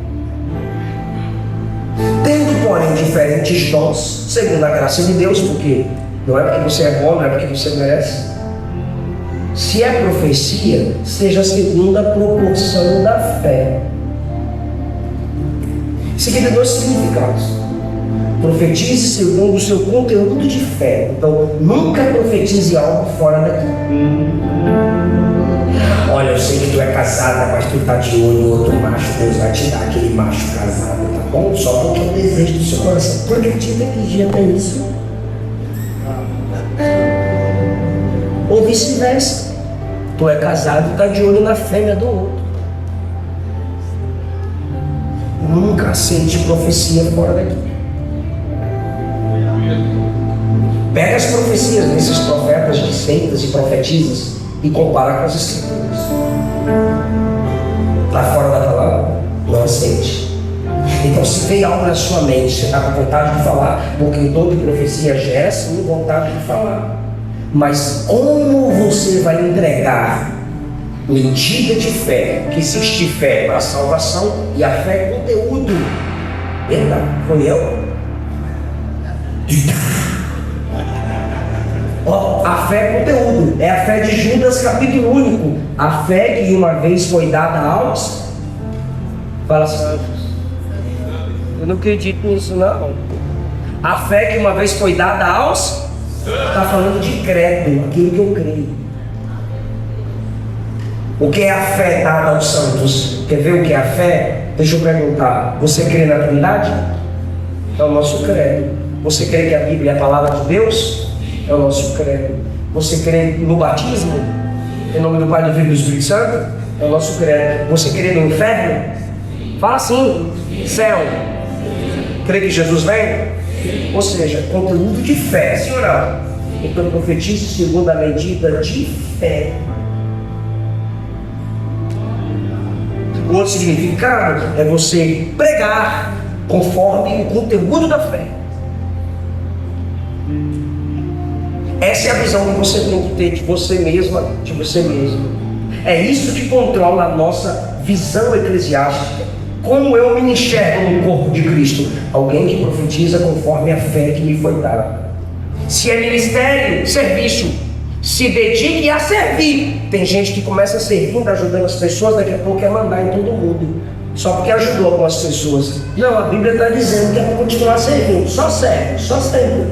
Tendo, porém, diferentes dons, segundo a graça de Deus, porque não é porque você é bom, não é porque você merece. Se é profecia, seja segundo a proporção da fé. Isso aqui tem dois significados. Profetize segundo o seu conteúdo de fé. Então, nunca profetize algo fora daqui. Olha, eu sei que tu é casada, mas tu tá de olho em outro macho. Deus vai te dar aquele macho casado, tá bom? Só porque é o desejo do seu coração. Tu acredita que dia tem isso? Ou vice-versa. Tu é casado e tá de olho na fêmea do outro. Nunca aceite profecia fora daqui. Pega as profecias desses profetas de seitas e profetizas e compara com as escrituras. Está fora da palavra? Não aceite. Então, se tem algo na sua mente, você está com vontade de falar, porque toda profecia gera sim vontade de falar. Mas como você vai entregar medida de fé, que existe fé para a salvação e a fé é conteúdo? Eita, foi eu? Ó, a fé é conteúdo, é a fé de Judas, capítulo único. A fé que uma vez foi dada aos. Fala assim, eu não acredito nisso não. A fé que uma vez foi dada aos. Está falando de credo, aquilo que eu creio. O que é a fé dada aos santos? Quer ver o que é a fé? Deixa eu perguntar, você crê na Trindade? É o nosso credo. Você crê que a Bíblia é a palavra de Deus? É o nosso credo. Você crê no batismo? Em nome do Pai, do Filho e do Espírito Santo? É o nosso credo. Você crê no inferno? Fala assim, céu. Crê que Jesus vem? Ou seja, conteúdo de fé, sim ou não? Então profetize segundo a medida de fé. O outro significado é você pregar conforme o conteúdo da fé. Essa é a visão que você tem que ter de você mesma, de você mesmo. É isso que controla a nossa visão eclesiástica. Como eu me enxergo no corpo de Cristo? Alguém que profetiza conforme a fé que me foi dada. Se é ministério, serviço. Se dedique a servir. Tem gente que começa servindo, ajudando as pessoas, daqui a pouco quer mandar em todo mundo. Só porque ajudou algumas pessoas. Não, a Bíblia está dizendo que é para continuar servindo. Só serve, só serve.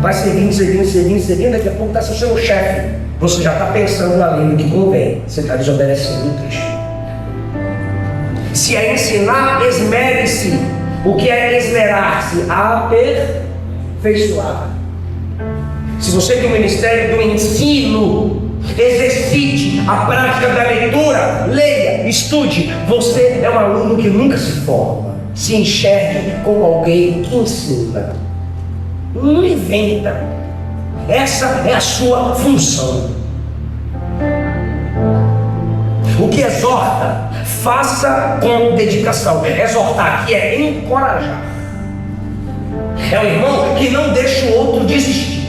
Vai servindo, daqui a pouco está sendo o chefe. Você já está pensando na lei que convém. Você está desobedecendo o Cristo. Se é ensinar, esmere-se. O que é esmerar-se? Aperfeiçoar. Se você tem o ministério do ensino, exercite a prática da leitura, leia, estude. Você é um aluno que nunca se forma. Se enxergue como alguém que ensina. Não inventa. Essa é a sua função. O que exorta, faça com dedicação. Exortar aqui é encorajar. É o irmão que não deixa o outro desistir.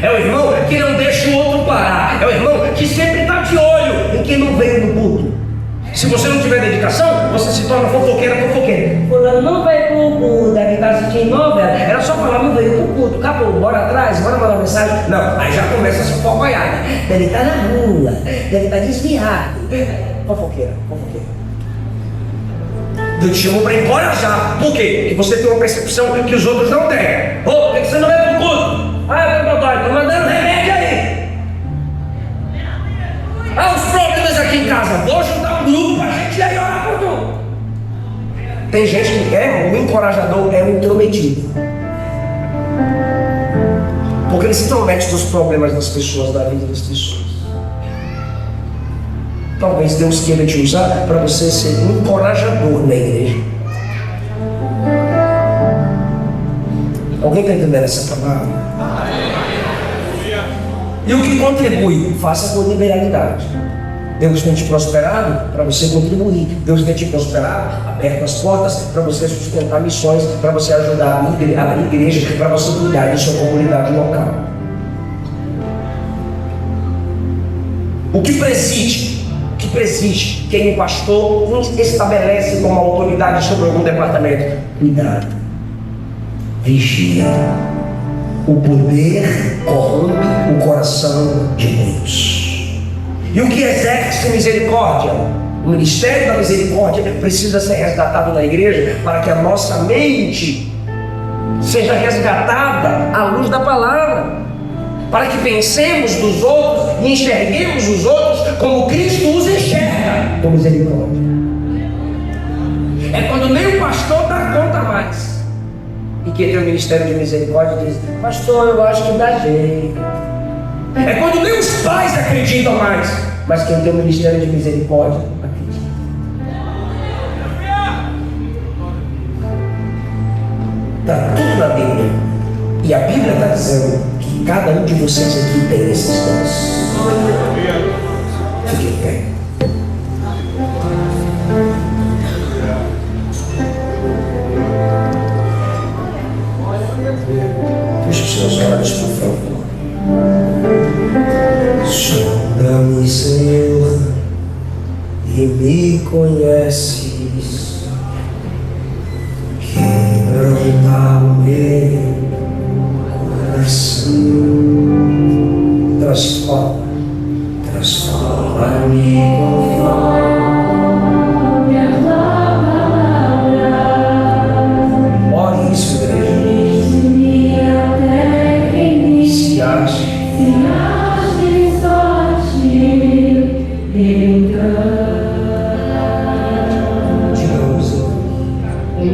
É o irmão que não deixa o outro parar. É o irmão que sempre está de olho em quem não veio do culto. Se você não tiver dedicação, você se torna fofoqueira. Fulano não veio para o culto, deve estar assistindo novela. Era só falar, não veio para o culto. Acabou, bora atrás, bora mandar mensagem. Não, aí já começa a se fofocaiar. Deve estar na rua, deve estar desviado. Fofoqueira. Deus te chamou para encorajar. Por quê? Porque você tem uma percepção que os outros não têm. Por que você não veio para o culto? Ah, meu pai, estou mandando remédio aí. Os problemas aqui em casa. Vou juntar um grupo para a gente ir orar por tudo. Tem gente que o encorajador é o intrometido. Porque ele se intromete nos problemas das pessoas, da vida das pessoas. Talvez Deus queira te usar para você ser um encorajador na igreja. Alguém está entendendo essa palavra? E o que contribui? Faça com liberalidade. Deus tem te prosperado para você contribuir. Deus tem te prosperado, aberto as portas para você sustentar missões, para você ajudar a abrir igreja, para você cuidar de sua comunidade local. O que preside, quem o pastor estabelece como autoridade sobre algum departamento? Cuidado, vigia. O poder corrompe o coração de muitos. E o que exerce misericórdia? O ministério da misericórdia precisa ser resgatado na igreja para que a nossa mente seja resgatada à luz da palavra, para que pensemos dos outros e enxerguemos os outros como Cristo os enxerga, com misericórdia. É quando nem o pastor dá conta mais e que tem o ministério de misericórdia diz: pastor, eu acho que dá jeito. É quando nem os pais acreditam mais, mas quem tem o ministério de misericórdia acredita. Está tudo na Bíblia. E a Bíblia está dizendo que cada um de vocês aqui tem esses dons. Fique em pé. Feche os seus olhos, por favor. Sonda-me, Senhor, e me conheces. Quebranta o meu coração. Transforma-me conforme a tua palavra. Ore isso, igreja. Se ache. Digamos, usa-me.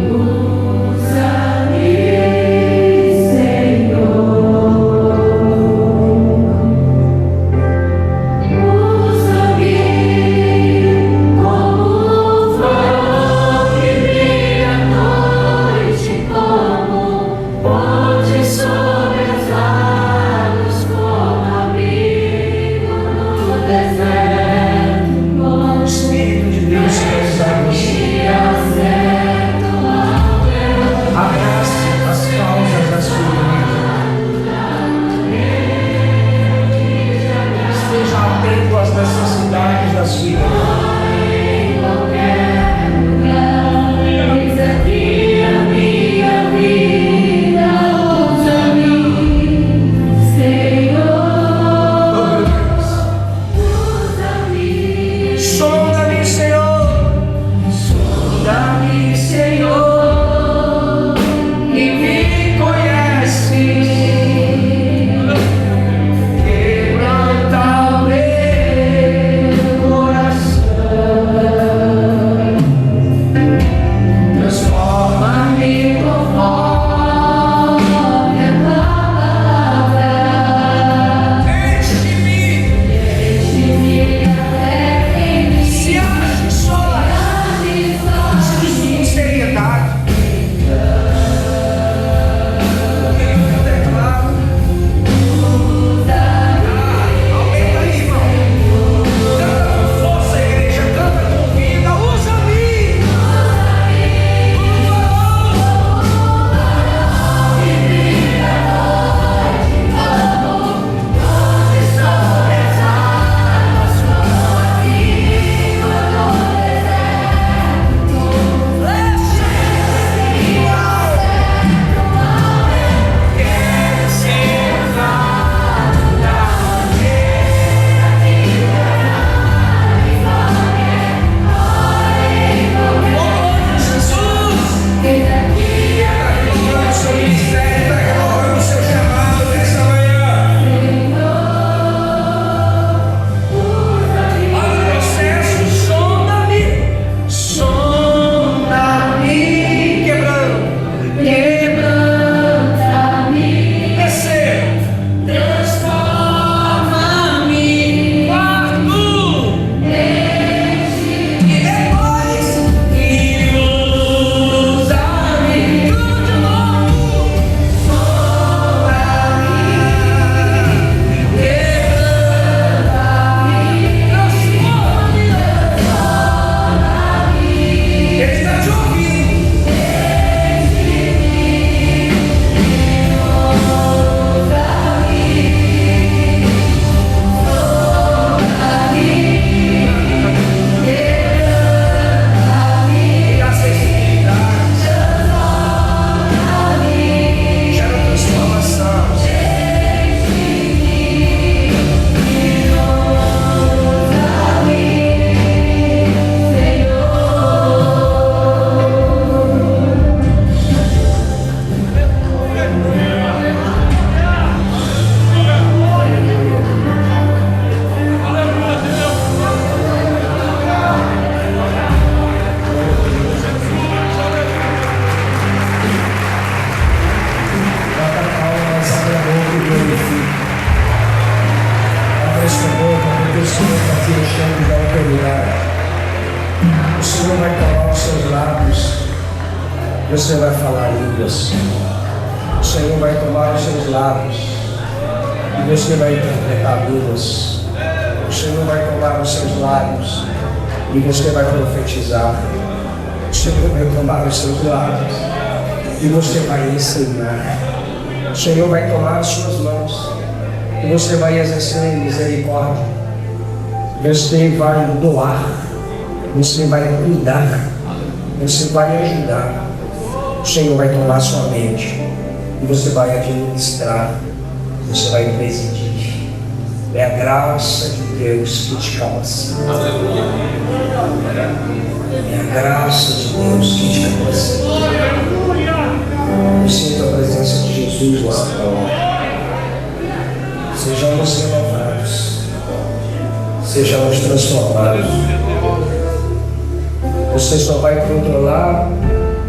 Senhor vai tomar os seus lábios. Você vai falar línguas. O Senhor vai tomar os seus lábios. E você vai interpretar línguas. O Senhor vai tomar os seus lábios. E você vai profetizar. O Senhor vai tomar os seus lábios. E você vai ensinar. O Senhor vai tomar as suas mãos. E você vai exercer misericórdia. Você vai doar. Você vai cuidar. Você vai ajudar. O Senhor vai tomar sua mente. E você vai administrar. Você vai presidir. É a graça de Deus que te capacita. É a graça de Deus que te capacita. Eu sinto a presença de Jesus nessa hora. Sejamos renovados. Sejamos transformados. Você só vai controlar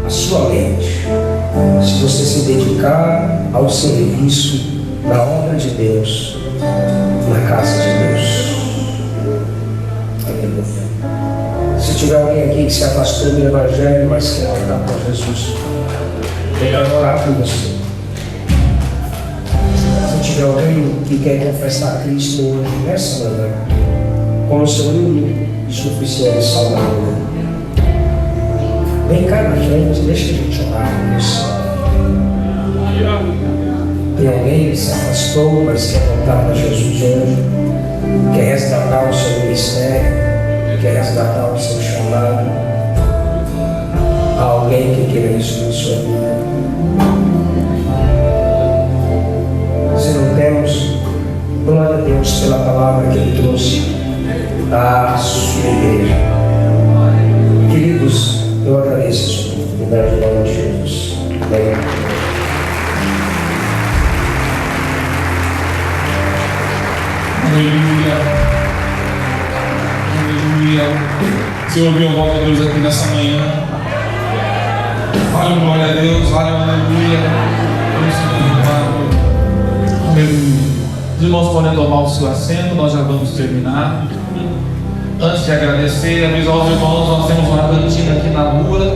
a sua mente se você se dedicar ao serviço da obra de Deus, na casa de Deus. Aleluia. Se tiver alguém aqui que se afastou do Evangelho, mas quer voltar para Jesus, eu quero orar por você. Se tiver alguém que quer confessar Cristo hoje, nessa manhã, como seu único e suficiente Salvador, vem cá na frente, deixa a gente orar por você. Tem alguém que se afastou, mas quer voltar para Jesus hoje, quer resgatar o seu ministério, quer resgatar o seu chamado. Há alguém que queira isso na sua vida. Se não temos, glória a Deus pela palavra que Ele trouxe à sua igreja. Queridos, eu agradeço a sua oportunidade em nome de Jesus. Amém. Aleluia. Aleluia. Senhor, ouviu a voz de Deus aqui nessa manhã. Vale glória a Deus, vale aleluia. Aleluia. Os irmãos podem tomar o seu assento, nós já vamos terminar. Antes de agradecer, avisar aos irmãos, nós temos uma cantina aqui na rua.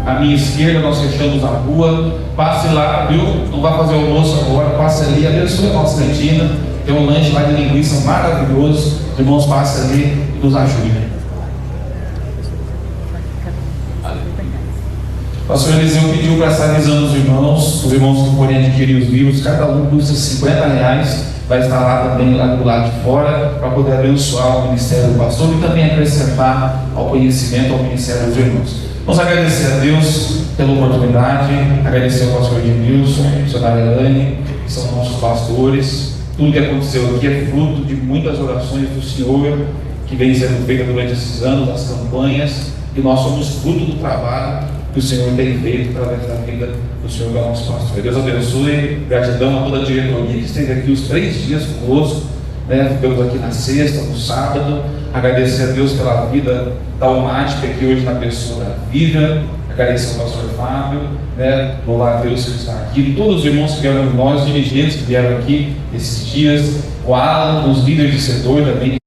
À minha esquerda, nós fechamos a rua. Passe lá, viu? Não vai fazer almoço agora, passe ali, abençoe a nossa cantina. Tem um lanche lá de linguiça maravilhoso. Os irmãos passem ali e nos ajudem. O pastor Eliseu pediu para estar avisando os irmãos que forem adquirir os livros, cada um custa R$50. Vai estar lá também, lá do lado de fora, para poder abençoar o ministério do pastor e também acrescentar ao conhecimento, ao ministério dos irmãos. Vamos agradecer a Deus pela oportunidade, agradecer ao pastor Edmilson, a missionária Elane, que são nossos pastores. Tudo que aconteceu aqui é fruto de muitas orações do Senhor, que vem sendo feita durante esses anos, as campanhas, e nós somos fruto do trabalho que o Senhor tem feito através da vida do Senhor, que é o nosso pastor. Deus abençoe, gratidão a toda a diretoria que esteve aqui os 3 dias conosco, né? Ficamos aqui na sexta, no sábado. Agradecer a Deus pela vida da Almática aqui hoje na pessoa da Vivian. Agradecer ao pastor Fábio, né? Louvar a Deus que está aqui. Todos os irmãos que vieram, nós dirigentes que vieram aqui esses dias, o Alan, os líderes de setor também.